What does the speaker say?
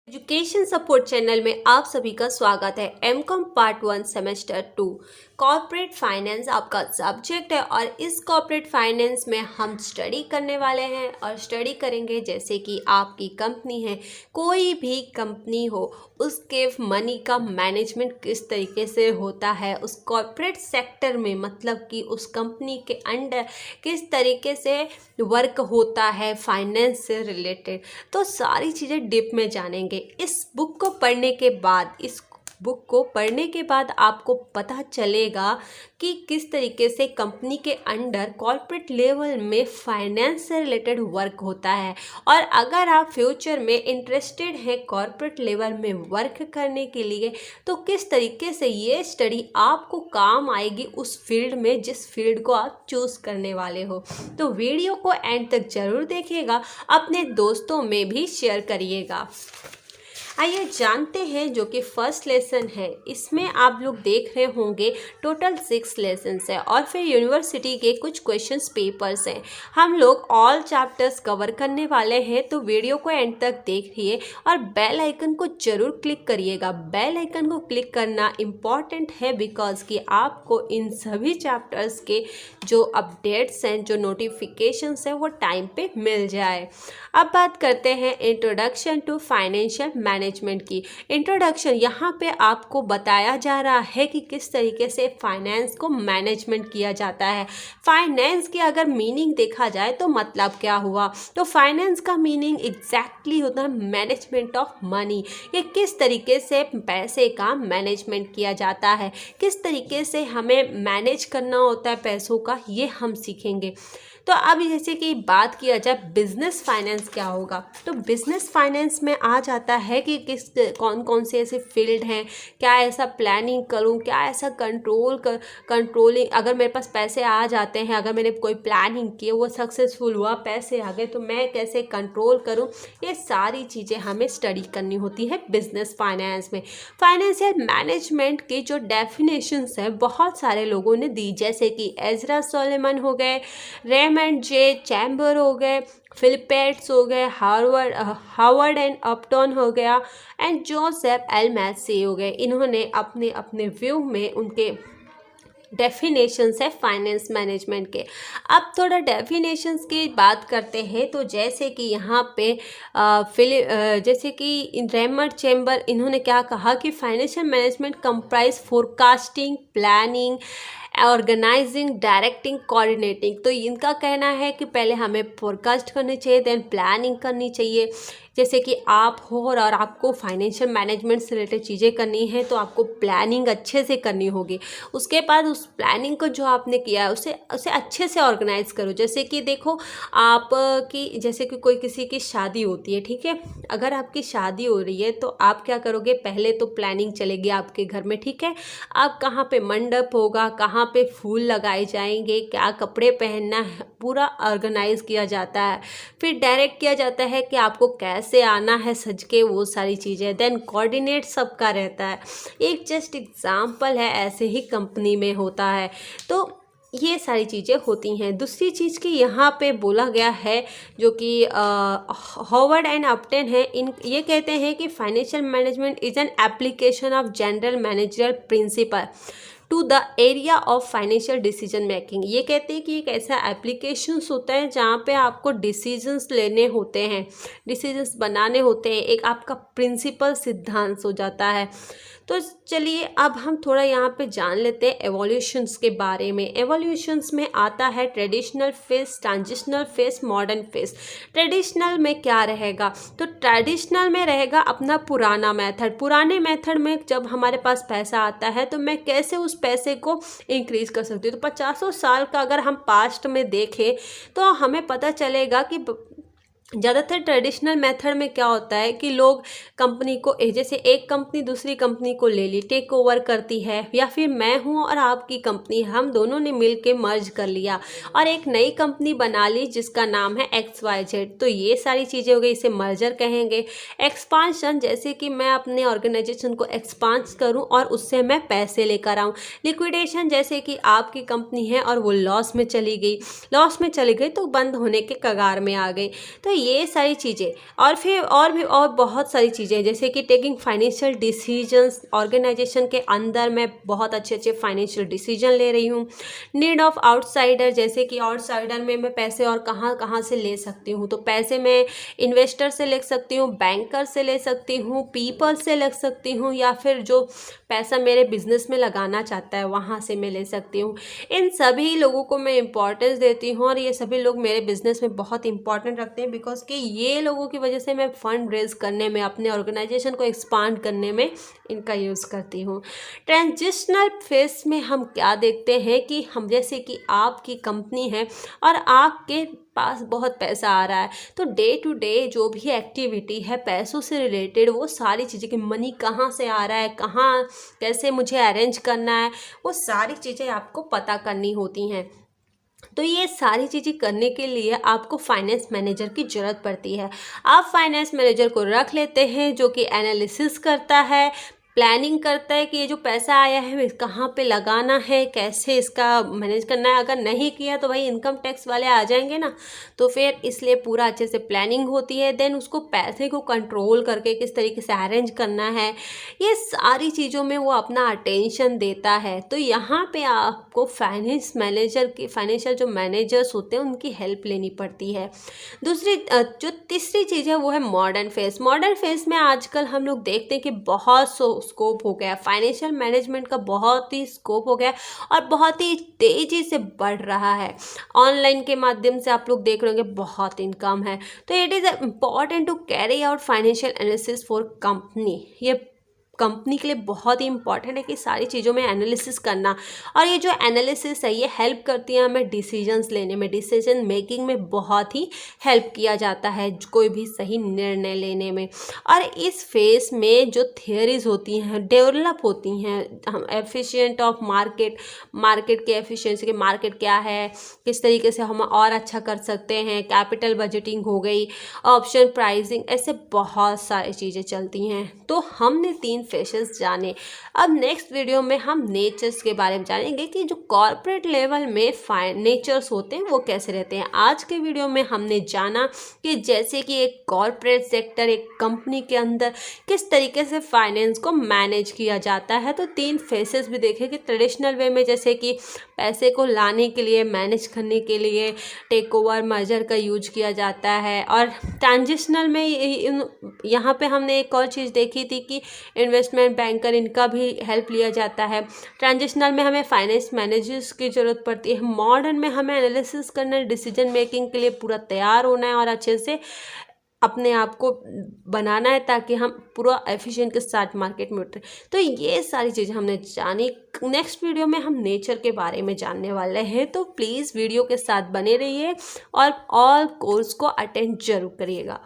Education support channel में आप सभी का स्वागत है। MCom part 1 semester 2 corporate finance आपका सब्जेक्ट है और इस कॉर्पोरेट फाइनेंस में हम स्टडी करने वाले हैं और स्टडी करेंगे जैसे कि आपकी कंपनी है, कोई भी कंपनी हो, उसके मनी का मैनेजमेंट किस तरीके से होता है, उस कॉर्पोरेट सेक्टर में मतलब कि उस कंपनी के अंडर किस तरीके से वर्क होता है फाइनेंस से रिलेटेड, तो सारी चीज़ें डीप में जानेंगे। इस बुक को पढ़ने के बाद आपको पता चलेगा कि किस तरीके से कंपनी के अंडर कॉर्पोरेट लेवल में फाइनेंस से रिलेटेड वर्क होता है। और अगर आप फ्यूचर में इंटरेस्टेड हैं कॉर्पोरेट लेवल में वर्क करने के लिए, तो किस तरीके से ये स्टडी आपको काम आएगी उस फील्ड में जिस फील्ड को आप चूज़ करने वाले हो। तो वीडियो को एंड तक ज़रूर देखिएगा, अपने दोस्तों में भी शेयर करिएगा। आइए जानते हैं जो कि फर्स्ट लेसन है। इसमें आप लोग देख रहे होंगे टोटल 6 लेसन्स है और फिर यूनिवर्सिटी के कुछ क्वेश्चंस पेपर्स हैं। हम लोग ऑल चैप्टर्स कवर करने वाले हैं, तो वीडियो को एंड तक देखिए और बेल आइकन को ज़रूर क्लिक करिएगा। बेल आइकन को क्लिक करना इम्पॉर्टेंट है बिकॉज कि आपको इन सभी चैप्टर्स के जो अपडेट्स हैं, जो नोटिफिकेशंस हैं, वो टाइम पे मिल जाए। अब बात करते हैं इंट्रोडक्शन टू फाइनेंशियल मैनेजमेंट की। इंट्रोडक्शन यहाँ पे आपको बताया जा रहा है कि किस तरीके से फाइनेंस को मैनेजमेंट किया जाता है। फाइनेंस की अगर मीनिंग देखा जाए तो मतलब क्या हुआ, तो फाइनेंस का मीनिंग एग्जैक्टली होता है मैनेजमेंट ऑफ मनी। ये किस तरीके से पैसे का मैनेजमेंट किया जाता है, किस तरीके से हमें मैनेज करना होता है पैसों का, ये हम सीखेंगे। तो अब जैसे कि बात किया जाए बिजनेस फाइनेंस क्या होगा, तो बिजनेस फाइनेंस में आ जाता है कि कौन कौन से ऐसे फील्ड हैं, क्या ऐसा प्लानिंग करूं, क्या ऐसा कंट्रोलिंग, अगर मेरे पास पैसे आ जाते हैं, अगर मैंने कोई प्लानिंग की, वो सक्सेसफुल हुआ, पैसे आ गए, तो मैं कैसे कंट्रोल करूं, ये सारी चीज़ें हमें स्टडी करनी होती है बिजनेस फाइनेंस में। फाइनेंशियल मैनेजमेंट की जो डेफिनेशंस है बहुत सारे लोगों ने दी, जैसे कि एजरा सोलेमन हो गए, रेमंड जे चैम्बर हो गए, फिलिपेट्स हो गए, हार्वर्ड एंड अपटन हो गया एंड जोसेफ एल मैसी हो गए। इन्होंने अपने अपने व्यू में उनके डेफिनेशंस है फाइनेंस मैनेजमेंट के। अब थोड़ा डेफिनेशंस की बात करते हैं, तो जैसे कि यहाँ पे जैसे कि रेमंड चैम्बर, इन्होंने क्या कहा कि financial management comprise forecasting, planning, organizing, directing, coordinating. तो इनका कहना है कि पहले हमें फोरकास्ट करनी चाहिए, देन प्लानिंग करनी चाहिए। जैसे कि आप हो और आपको फाइनेंशियल मैनेजमेंट से रिलेटेड चीज़ें करनी है, तो आपको प्लानिंग अच्छे से करनी होगी। उसके बाद उस प्लानिंग को जो आपने किया है उसे अच्छे से ऑर्गेनाइज करो। जैसे कि देखो आप की जैसे कि कोई किसी की शादी होती है, ठीक है, अगर आपकी शादी हो रही है तो आप क्या करोगे, पहले तो प्लानिंग चलेगी आपके घर में, ठीक है, आप कहाँ पे मंडप होगा, कहाँ पे फूल लगाए जाएंगे, क्या कपड़े पहनना है, पूरा ऑर्गेनाइज किया जाता है। फिर डायरेक्ट किया जाता है कि आपको कैसे आना है सज के, वो सारी चीज़ें। देन कोऑर्डिनेट सबका रहता है। एक जस्ट एग्जाम्पल है, ऐसे ही कंपनी में होता है। तो ये सारी चीज़ें होती हैं। दूसरी चीज़ की यहाँ पे बोला गया है जो कि हार्वर्ड एंड अपटन है, ये कहते हैं कि financial management is an application of general managerial principle to the area of financial decision making. ये कहते हैं कि एक ऐसा एप्लीकेशंस होता है जहाँ पे आपको डिसीजंस लेने होते हैं, डिसीजंस बनाने होते हैं, एक आपका प्रिंसिपल सिद्धांत हो जाता है। तो चलिए अब हम थोड़ा यहाँ पे जान लेते हैं एवोल्यूशंस के बारे में। एवोल्यूशंस में आता है traditional face, transitional face, modern face. Traditional में क्या रहेगा, तो ट्रेडिशनल में रहेगा अपना पुराना मेथड। पुराने मेथड में जब हमारे पास पैसा आता है तो मैं कैसे उस पैसे को इंक्रीज कर सकती हूँ। तो 50 साल का अगर हम पास्ट में देखें तो हमें पता चलेगा कि ज़्यादातर ट्रेडिशनल मेथड में क्या होता है कि लोग कंपनी को, जैसे एक कंपनी दूसरी कंपनी को ले ली, टेक ओवर करती है, या फिर मैं हूँ और आपकी कंपनी, हम दोनों ने मिल के मर्ज कर लिया और एक नई कंपनी बना ली जिसका नाम है XYZ। तो ये सारी चीज़ें हो गई, इसे मर्जर कहेंगे। एक्सपांशन, जैसे कि मैं अपने ऑर्गेनाइजेशन को एक्सपांड करूँ और उससे मैं पैसे लेकर आऊँ। लिक्विडेशन, जैसे कि आपकी कंपनी है और वो लॉस में चली गई तो बंद होने के कगार में आ गई। तो ये सारी चीज़ें और फिर और बहुत सारी चीज़ें, जैसे कि टेकिंग फाइनेंशियल डिसीजंस, ऑर्गेनाइजेशन के अंदर मैं बहुत अच्छे अच्छे फाइनेंशियल डिसीजन ले रही हूँ। नीड ऑफ आउटसाइडर, जैसे कि आउटसाइडर में मैं पैसे और कहाँ कहाँ से ले सकती हूँ, तो पैसे मैं इन्वेस्टर से ले सकती हूँ, बैंकर से ले सकती हूँ, पीपल से ले सकती हूँ, या फिर जो पैसा मेरे बिजनेस में लगाना चाहता है वहाँ से मैं ले सकती हूँ। इन सभी लोगों को मैं इम्पोर्टेंस देती हूँ और ये सभी लोग मेरे बिजनेस में बहुत इंपॉर्टेंट रखते हैं, बिकॉज कि ये लोगों की वजह से मैं फंड रेज करने में, अपने ऑर्गेनाइजेशन को एक्सपांड करने में इनका यूज़ करती हूँ। ट्रांजिशनल फेस में हम क्या देखते हैं कि हम, जैसे कि आपकी कंपनी है और आपके पास बहुत पैसा आ रहा है, तो डे टू डे जो भी एक्टिविटी है पैसों से रिलेटेड, वो सारी चीज़ें कि मनी कहाँ से आ रहा है, कहाँ कैसे मुझे अरेंज करना है, वो सारी चीज़ें आपको पता करनी होती हैं। तो ये सारी चीज़ें करने के लिए आपको फाइनेंस मैनेजर की ज़रूरत पड़ती है। आप फाइनेंस मैनेजर को रख लेते हैं जो कि एनालिसिस करता है, प्लानिंग करता है कि ये जो पैसा आया है कहाँ पे लगाना है, कैसे इसका मैनेज करना है। अगर नहीं किया तो भाई इनकम टैक्स वाले आ जाएंगे ना, तो फिर इसलिए पूरा अच्छे से प्लानिंग होती है। देन उसको पैसे को कंट्रोल करके किस तरीके से अरेंज करना है, ये सारी चीज़ों में वो अपना अटेंशन देता है। तो यहाँ पे आपको फाइनेंस मैनेजर की, फाइनेंशियल जो मैनेजर्स होते हैं उनकी हेल्प लेनी पड़ती है। दूसरी जो तीसरी चीज़ है वो है मॉडर्न फेस। मॉडर्न फेस में आजकल हम लोग देखते हैं कि बहुत स्कोप हो गया, फाइनेंशियल मैनेजमेंट का बहुत ही स्कोप हो गया और बहुत ही तेज़ी से बढ़ रहा है। ऑनलाइन के माध्यम से आप लोग देख रहे होंगे बहुत इनकम है। तो it is important to carry out financial analysis for company. ये कंपनी के लिए बहुत ही इंपॉर्टेंट है कि सारी चीज़ों में एनालिसिस करना, और ये जो एनालिसिस है ये हेल्प करती है हमें डिसीजंस लेने में, डिसीजन मेकिंग में बहुत ही हेल्प किया जाता है कोई भी सही निर्णय लेने में। और इस फेज में जो थियरीज होती हैं डेवलप होती हैं, हम एफिशिएंट ऑफ मार्केट, मार्केट के एफिशिएंसी के, मार्केट क्या है, किस तरीके से हम और अच्छा कर सकते हैं, कैपिटल बजटिंग हो गई, ऑप्शन प्राइसिंग, ऐसे बहुत सारी चीज़ें चलती हैं। तो हमने 3 फेसेस जाने। अब नेक्स्ट वीडियो में हम नेचर्स के बारे में जानेंगे कि जो कॉर्पोरेट लेवल में नेचर्स होते हैं वो कैसे रहते हैं। आज के वीडियो में हमने जाना कि जैसे कि एक कॉर्पोरेट सेक्टर, एक कंपनी के अंदर किस तरीके से फाइनेंस को मैनेज किया जाता है। तो 3 फेसेस भी देखे कि ट्रेडिशनल वे में जैसे कि पैसे को लाने के लिए, मैनेज करने के लिए टेक ओवर मर्जर का यूज किया जाता है, और ट्रांजिशनल में यहाँ पे हमने एक और चीज़ देखी थी कि इन्वेस्टमेंट बैंकर, इनका भी हेल्प लिया जाता है। ट्रांजिशनल में हमें फाइनेंस मैनेजर्स की ज़रूरत पड़ती है। मॉडर्न में हमें एनालिसिस करना है, डिसीजन मेकिंग के लिए पूरा तैयार होना है और अच्छे से अपने आप को बनाना है ताकि हम पूरा एफिशिएंट के साथ मार्केट में उतरें। तो ये सारी चीज़ें हमने जानी। नेक्स्ट वीडियो में हम नेचर के बारे में जानने वाले हैं, तो प्लीज़ वीडियो के साथ बने रहिए और ऑल कोर्स को अटेंड जरूर करिएगा।